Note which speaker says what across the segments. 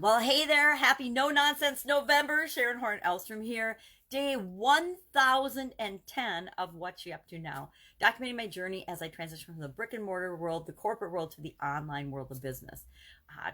Speaker 1: Well, hey there. Happy No Nonsense November. Sharon Horne-Ellstrom here. Day 1010 of What You Up To Now. Documenting my journey as I transition from the brick and mortar world, the corporate world, to the online world of business.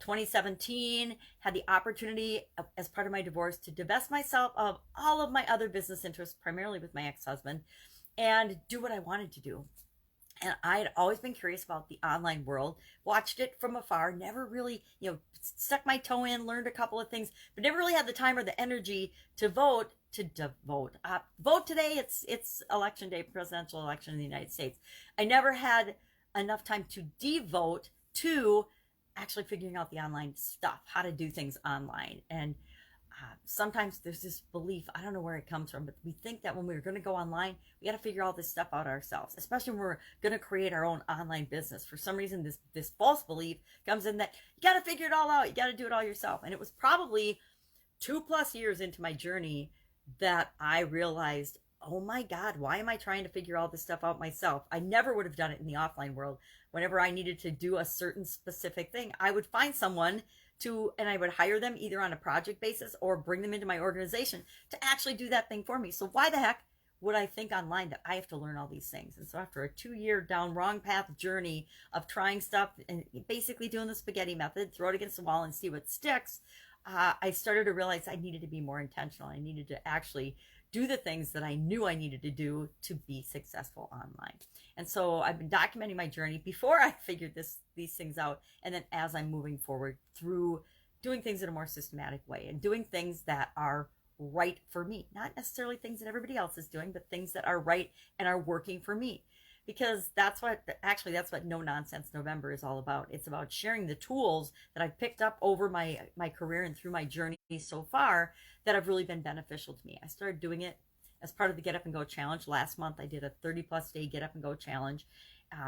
Speaker 1: 2017, had the opportunity as part of my divorce to divest myself of all of my other business interests, primarily with my ex-husband, and do what I wanted to do. And I had always been curious about the online world, watched it from afar, never really, stuck my toe in, learned a couple of things, but never really had the time or the energy to vote. Vote today. It's election day, presidential election in the United States. I never had enough time to devote to actually figuring out the online stuff, how to do things online. And sometimes there's this belief, I don't know where it comes from, but we think that when we're going to go online, we got to figure all this stuff out ourselves, especially when we're going to create our own online business. For some reason, this false belief comes in that you got to figure it all out. You got to do it all yourself. And it was probably 2+ years into my journey that I realized, oh my God, why am I trying to figure all this stuff out myself? I never would have done it in the offline world. Whenever I needed to do a certain specific thing, I would find someone and I would hire them either on a project basis or bring them into my organization to actually do that thing for me. So why the heck would I think online that I have to learn all these things? And so after a 2-year down wrong path journey of trying stuff and basically doing the spaghetti method, throw it against the wall and see what sticks, I started to realize I needed to be more intentional. I needed to actually do the things that I knew I needed to do to be successful online. And so I've been documenting my journey before I figured these things out, and then as I'm moving forward through doing things in a more systematic way and doing things that are right for me, not necessarily things that everybody else is doing, but things that are right and are working for me. Because that's what No Nonsense November is all about. It's about sharing the tools that I've picked up over my career and through my journey so far that have really been beneficial to me. I started doing it as part of the Get Up and Go Challenge. Last month, I did a 30+ day Get Up and Go Challenge.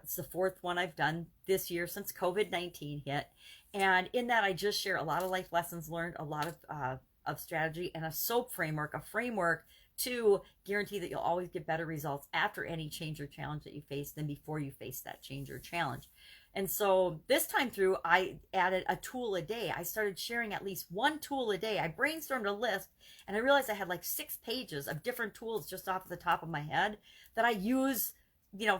Speaker 1: It's the 4th one I've done this year since COVID-19 hit. And in that, I just share a lot of life lessons learned, a lot of strategy, and a SOAP framework, a framework to guarantee that you'll always get better results after any change or challenge that you face than before you face that change or challenge. And so this time through, I added a tool a day. I started sharing at least one tool a day. I brainstormed a list, and I realized I had like 6 pages of different tools just off the top of my head that I use.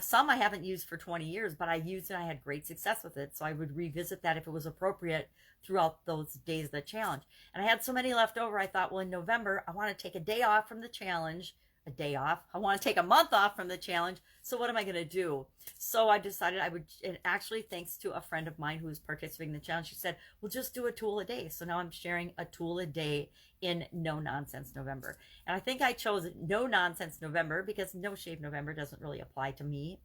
Speaker 1: Some I haven't used for 20 years, but I used and I had great success with it. So I would revisit that if it was appropriate throughout those days of the challenge. And I had so many left over, I thought, well, in November, I want to take a day off from the challenge, a day off. I want to take a month off from the challenge. So what am I going to do? So I decided I would, and actually thanks to a friend of mine who was participating in the challenge, she said, well, just do a tool a day. So now I'm sharing a tool a day in No Nonsense November. And I think I chose No Nonsense November because No Shave November doesn't really apply to me.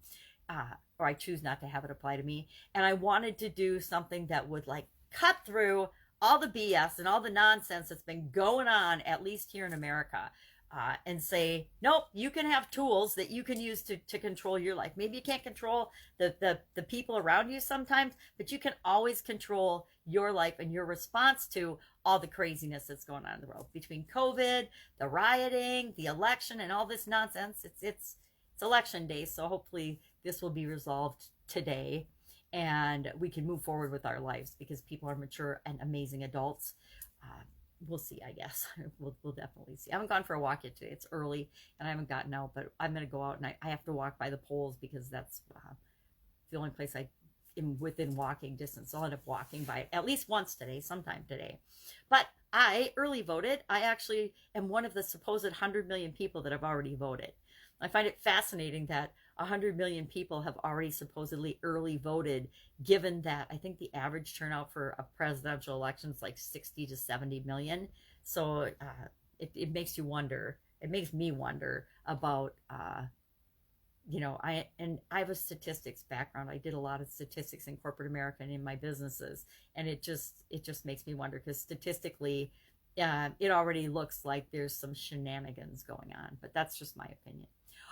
Speaker 1: Or I choose not to have it apply to me. And I wanted to do something that would like cut through all the BS and all the nonsense that's been going on, at least here in America. And say, nope, you can have tools that you can use to control your life. Maybe you can't control the people around you sometimes, but you can always control your life and your response to all the craziness that's going on in the world. Between COVID, the rioting, the election, and all this nonsense, it's election day, so hopefully this will be resolved today and we can move forward with our lives because people are mature and amazing adults. We'll see, I guess. We'll definitely see. I haven't gone for a walk yet today. It's early and I haven't gotten out, but I'm going to go out and I have to walk by the polls because that's the only place I am within walking distance. So I'll end up walking by at least once today, sometime today. But I early voted. I actually am one of the supposed 100 million people that have already voted. I find it fascinating that 100 million people have already supposedly early voted, given that I think the average turnout for a presidential election is like 60 to 70 million. So it makes you wonder. It makes me wonder about, I have a statistics background. I did a lot of statistics in corporate America and in my businesses. And it just makes me wonder because statistically, it already looks like there's some shenanigans going on, but that's just my opinion.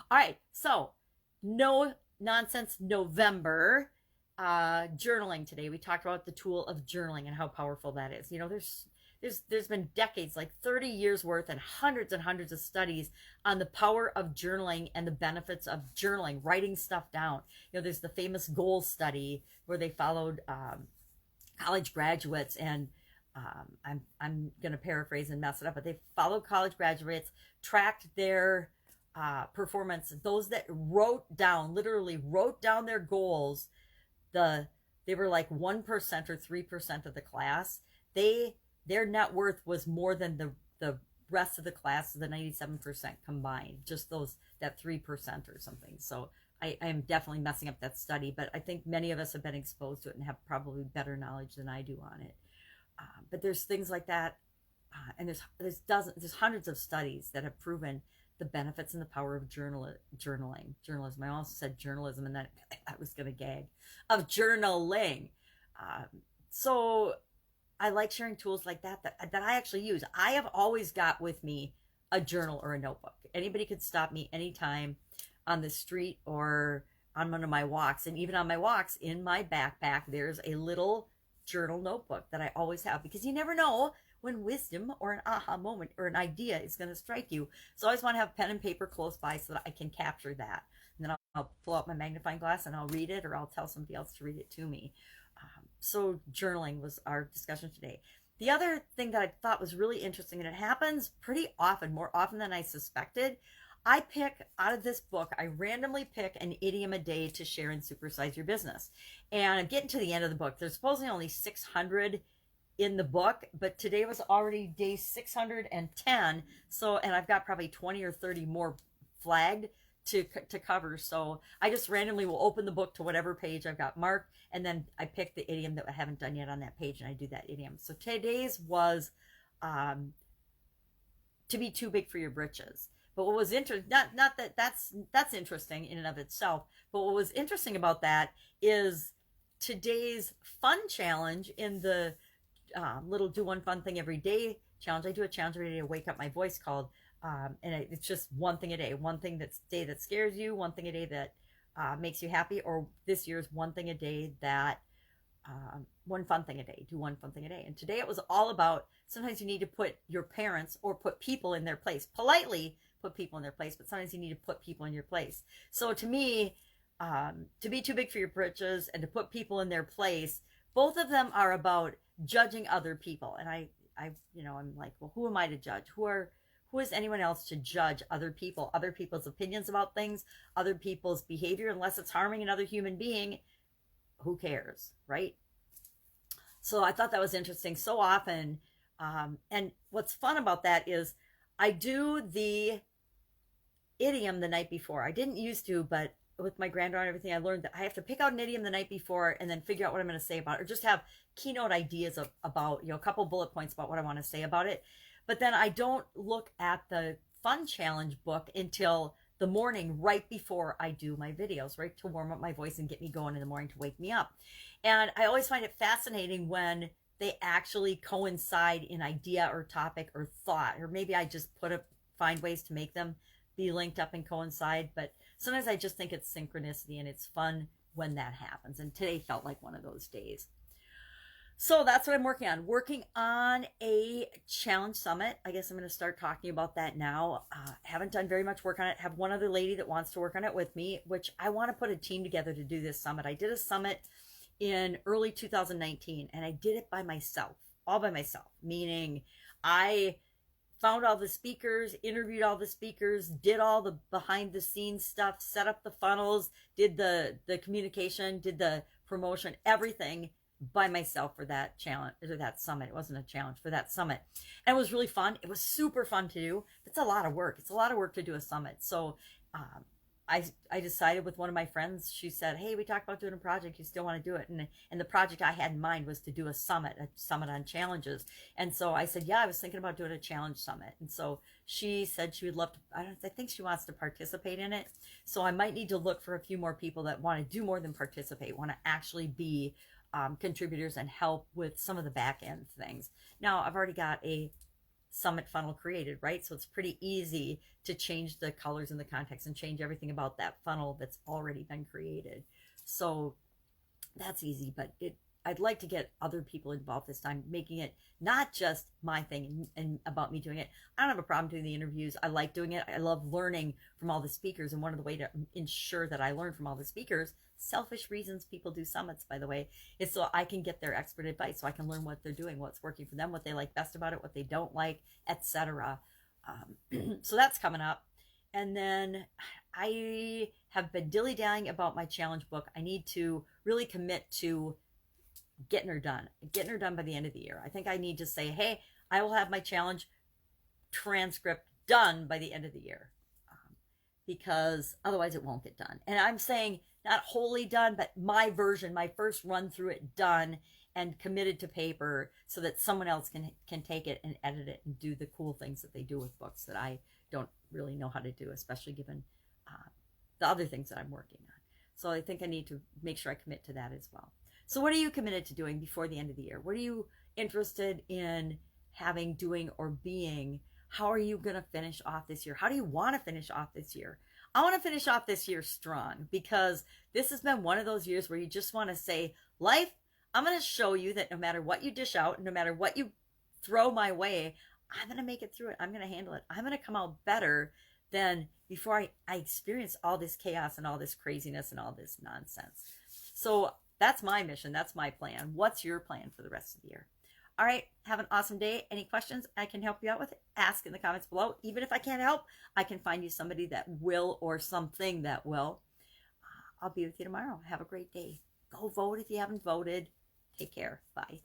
Speaker 1: All right, so No Nonsense November, journaling today. We talked about the tool of journaling and how powerful that is. There's been decades, like 30 years worth and hundreds of studies on the power of journaling and the benefits of journaling, writing stuff down. There's the famous goals study where they followed college graduates and I'm going to paraphrase and mess it up, but they followed college graduates, tracked their performance. Those that literally wrote down their goals, they were like 1% or 3% of the class. Their net worth was more than the rest of the class, the 97% combined. Just that 3% or something. So I am definitely messing up that study, but I think many of us have been exposed to it and have probably better knowledge than I do on it. But there's things like that, and there's hundreds of studies that have proven the benefits and the power of journalism. I also said journalism, and then I was going to gag of journaling. So I like sharing tools like that I actually use. I have always got with me a journal or a notebook. Anybody could stop me anytime on the street or on one of my walks, and even on my walks in my backpack, there's a little journal notebook that I always have, because you never know when wisdom or an aha moment or an idea is going to strike you. So I always want to have pen and paper close by so that I can capture that. And then I'll pull out my magnifying glass and I'll read it, or I'll tell somebody else to read it to me. So journaling was our discussion today. The other thing that I thought was really interesting, and it happens pretty often, more often than I suspected, I pick out of this book, I randomly pick an idiom a day to share and supersize your business. And I'm getting to the end of the book. There's supposedly only 600 in the book, but today was already day 610. So, and I've got probably 20 or 30 more flagged to cover. So I just randomly will open the book to whatever page I've got marked, and then I pick the idiom that I haven't done yet on that page, and I do that idiom. So today's was to be too big for your britches. But what was interesting, not that that's interesting in and of itself, but what was interesting about that is today's fun challenge in the little do one fun thing every day challenge. I do a challenge every day to wake up my voice called, and it's just one thing a day, one thing that scares you, one thing a day that makes you happy, or this year's one thing a day that one fun thing a day, do one fun thing a day. And today it was all about, sometimes you need to put your parents or put people in their place, politely put people in their place, but sometimes you need to put people in your place. So to me, to be too big for your britches and to put people in their place, both of them are about judging other people. And I'm like, well, who am I to judge? Who is anyone else to judge other people, other people's opinions about things, other people's behavior, unless it's harming another human being? Who cares, right? So I thought that was interesting. So often, and what's fun about that is I do the idiom the night before. I didn't used to, but with my granddaughter and everything, I learned that I have to pick out an idiom the night before and then figure out what I'm going to say about it, or just have keynote ideas about, a couple bullet points about what I want to say about it. But then I don't look at the fun challenge book until the morning, right before I do my videos, right, to warm up my voice and get me going in the morning, to wake me up. And I always find it fascinating when they actually coincide in idea or topic or thought, or maybe I just find ways to make them be linked up and coincide. But sometimes I just think it's synchronicity, and it's fun when that happens. And today felt like one of those days. So that's what I'm working on a challenge summit. I guess I'm going to start talking about that now. Haven't done very much work on it. Have one other lady that wants to work on it with me, which I want to put a team together to do this summit. I did a summit in early 2019, and I did it by myself, all by myself, meaning I found all the speakers, interviewed all the speakers, did all the behind the scenes stuff, set up the funnels, did the communication, did the promotion, everything by myself for that challenge, or that summit. It wasn't a challenge, for that summit. And it was really fun. It was super fun to do. It's a lot of work. It's a lot of work to do a summit. So I decided with one of my friends, she said, hey, we talked about doing a project. You still want to do it? And the project I had in mind was to do a summit on challenges. And so I said, yeah, I was thinking about doing a challenge summit. And so she said she would love to, I think she wants to participate in it. So I might need to look for a few more people that want to do more than participate, want to actually be contributors and help with some of the back end things. Now, I've already got a summit funnel created, right? So it's pretty easy to change the colors and the context and change everything about that funnel that's already been created. So that's easy, but I'd like to get other people involved this time, making it not just my thing and about me doing it. I don't have a problem doing the interviews. I like doing it. I love learning from all the speakers. And one of the way to ensure that I learn from all the speakers, selfish reasons people do summits, by the way, is so I can get their expert advice, so I can learn what they're doing, what's working for them, what they like best about it, what they don't like, etc. So that's coming up. And then I have been dilly-dallying about my challenge book. I need to really commit to getting her done by the end of the year. I think I need to say, hey, I will have my challenge transcript done by the end of the year, because otherwise it won't get done. And I'm saying not wholly done, but my version, my first run through it, done and committed to paper, so that someone else can take it and edit it and do the cool things that they do with books that I don't really know how to do, especially given the other things that I'm working on. So I think I need to make sure I commit to that as well. So what are you committed to doing before the end of the year? What are you interested in having, doing, or being? How are you going to finish off this year? How do you want to finish off this year? I want to finish off this year strong, because this has been one of those years where you just want to say, life, I'm going to show you that no matter what you dish out, no matter what you throw my way, I'm going to make it through it. I'm going to handle it. I'm going to come out better than before I experienced all this chaos and all this craziness and all this nonsense. So that's my mission. That's my plan. What's your plan for the rest of the year? All right. Have an awesome day. Any questions I can help you out with? Ask in the comments below. Even if I can't help, I can find you somebody that will, or something that will. I'll be with you tomorrow. Have a great day. Go vote if you haven't voted. Take care. Bye.